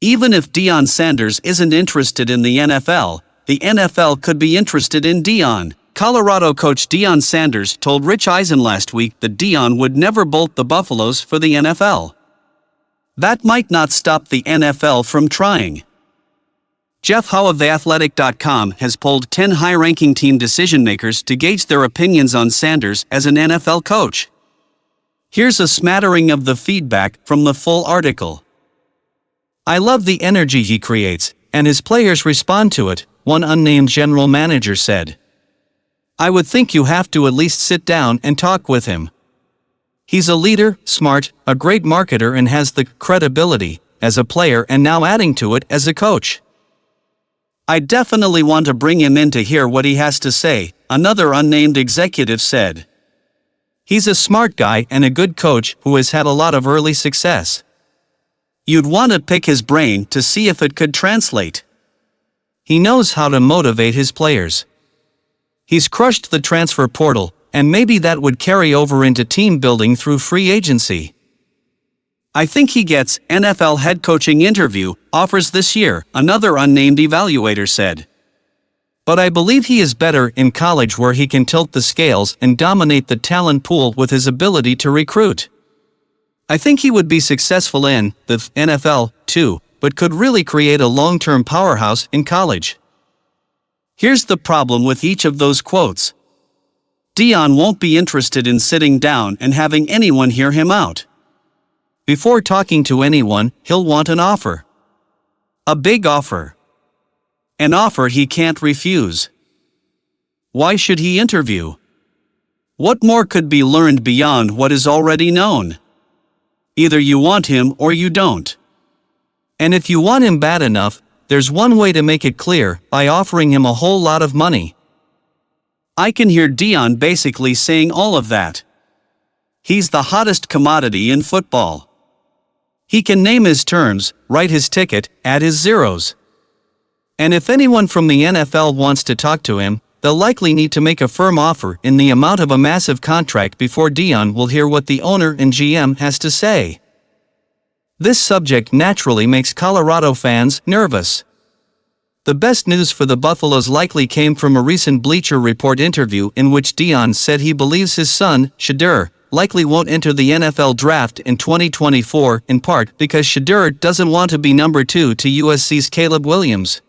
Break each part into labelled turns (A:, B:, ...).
A: Even if Deion Sanders isn't interested in the NFL could be interested in Deion. Colorado coach Deion Sanders told Rich Eisen last week that Deion would never bolt the Buffaloes for the NFL. That might not stop the NFL from trying. Jeff Howe of TheAthletic.com has polled 10 high-ranking team decision-makers to gauge their opinions on Sanders as an NFL coach. Here's a smattering of the feedback from the full article. "I love the energy he creates, and his players respond to it," one unnamed general manager said. "I would think you have to at least sit down and talk with him. He's a leader, smart, a great marketer, and has the credibility as a player and now adding to it as a coach. I definitely want to bring him in to hear what he has to say," another unnamed executive said. "He's a smart guy and a good coach who has had a lot of early success. You'd want to pick his brain to see if it could translate. He knows how to motivate his players. He's crushed the transfer portal, and maybe that would carry over into team building through free agency. I think he gets NFL head coaching interview offers this year," another unnamed evaluator said. "But I believe he is better in college, where he can tilt the scales and dominate the talent pool with his ability to recruit. I think he would be successful in the NFL, too, but could really create a long-term powerhouse in college." Here's the problem with each of those quotes. Deion won't be interested in sitting down and having anyone hear him out. Before talking to anyone, he'll want an offer. A big offer. An offer he can't refuse. Why should he interview? What more could be learned beyond what is already known? Either you want him or you don't. And if you want him bad enough, there's one way to make it clear: by offering him a whole lot of money. I can hear Deion basically saying all of that. He's the hottest commodity in football. He can name his terms, write his ticket, add his zeros. And if anyone from the NFL wants to talk to him, they'll likely need to make a firm offer in the amount of a massive contract before Deion will hear what the owner and GM has to say. This subject naturally makes Colorado fans nervous. The best news for the Buffaloes likely came from a recent Bleacher Report interview in which Deion said he believes his son, Shedeur, likely won't enter the NFL draft in 2024, in part because Shedeur doesn't want to be number 2 to USC's Caleb Williams.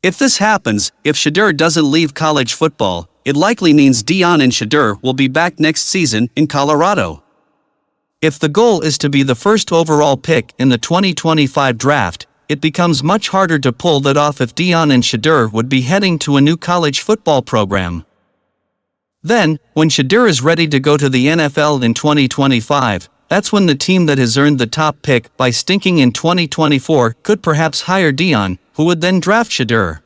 A: If this happens, if Shedeur doesn't leave college football, it likely means Deion and Shedeur will be back next season in Colorado. If the goal is to be the first overall pick in the 2025 draft, it becomes much harder to pull that off if Deion and Shedeur would be heading to a new college football program. Then, when Shedeur is ready to go to the NFL in 2025, that's when the team that has earned the top pick by stinking in 2024 could perhaps hire Deion, who would then draft Shedeur.